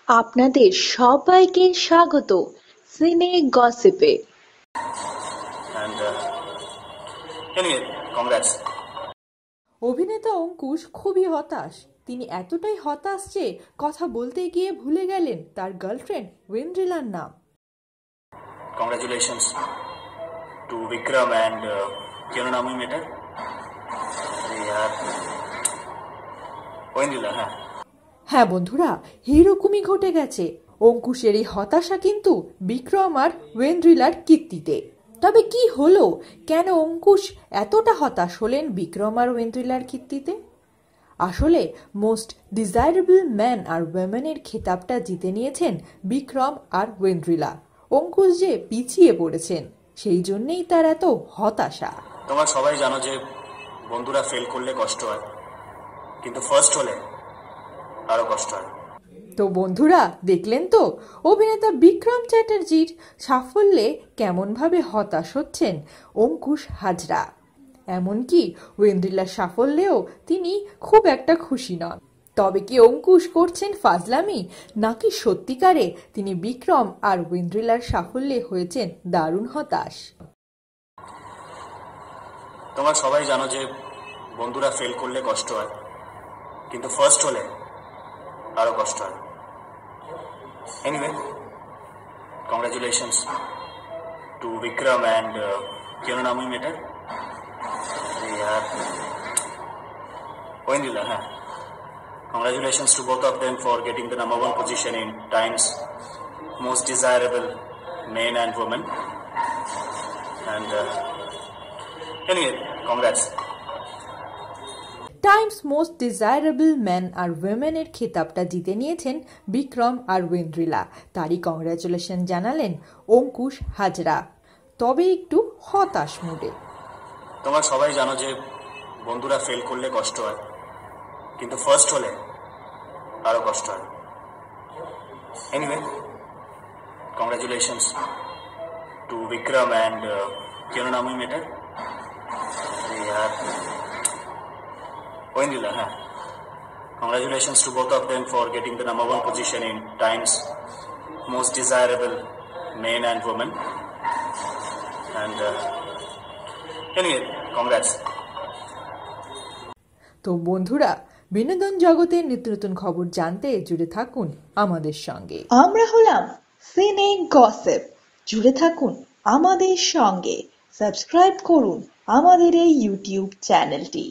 আপনাদের সবাইকে স্বাগত সিনে গসিপে। And anyway, congrats. অভিনেতা অঙ্কুশ খুবই হতাশ। তিনি এতটাই হতাশ যে কথা বলতে গিয়ে ভুলে গেলেন তার গার্লফ্রেন্ড ওয়েন্ড্রিলার নাম। Congratulations to Vikram and क्या नाम है मेटर? अरे यार, ওয়েন্ড্রিলা, হ্যাঁ। হ্যাঁ বন্ধুরা, এইরকমই ঘটে গেছে। অঙ্কুশের এই হতাশা কিন্তু বিক্রম আর ওয়েন্ড্রিলার কীর্তিতে। তবে কি হলো, কেন অঙ্কুশ এতটা হতাশ হলেন বিক্রম আর ওয়েন্ড্রিলার কীর্তিতে? আসলে মোস্ট ডিজায়ারেবল ম্যান আর ওয়েমেনের খেতাবটা জিতে নিয়েছেন বিক্রম আর ওয়েন্ড্রিলা। অঙ্কুশ যে পিছিয়ে পড়েছেন, সেই জন্যেই তার এত হতাশা। তোমরা সবাই জানো যে বন্ধুরা ফেল করলে কষ্ট হয়, কিন্তু ফার্স্ট হলে আরো কষ্ট হয়। তো বন্ধুরা দেখলেন তো, অভিনেতা বিক্রম চ্যাটার্জির সাফল্যে কেমনভাবে হতাশ হচ্ছেন অঙ্কুশ হাজরা। এমনকি ওয়েন্ড্রিলার সাফল্যেও তিনি খুব একটা খুশি নন। তবে কি অঙ্কুশ করছেন ফাজলামি, নাকি সত্যিকারে তিনি বিক্রম আর ওয়েন্ড্রিলার সাফল্যে হয়েছেন দারুণ হতাশ? তোমরা সবাই জানো যে বন্ধুরা ফেল করলে কষ্ট হয়, কিন্তু ফার্স্ট হলে আরো কষ্ট হয়। Anyway, congratulations to Vikram and क्या नाम है मेटर? अरे यार, ওয়েন্ড্রিলা, হ্যাঁ। Congratulations to both of them for getting the number one position in Times Most Desirable Men and Women. And anyway, congrats. Times most desirable man আর ওয়েমেনের খেতাবটা জিতে নিয়েছেন বিক্রম আর ওয়েন্ড্রিলা। তারই কংগ্রাচুলেশন জানালেন অঙ্কুশ হাজরা, তবে একটু হতাশ মুডে। তোমরা সবাই জানো যে বন্ধুরা ফেল করলে কষ্ট হয়, কিন্তু ফার্স্ট হলে আরো কষ্ট হয়। Anyway, congratulations to Vikram and क्या नाम है मेटर? अरे यार, ওয়েন্ড্রিলা, হ্যাঁ। Congratulations to both of them for getting the number one position in Times Most Desirable Men and Women. And anyway, congrats. তো বন্ধুরা, বিনোদন জগতের নিত্য নতুন খবর জানতে জুড়ে থাকুন আমাদের সঙ্গে। আমরা হলাম সিনে গসিপ, জুড়ে থাকুন আমাদের সঙ্গে, সাবস্ক্রাইব করুন আমাদের এই ইউটিউব চ্যানেলটি।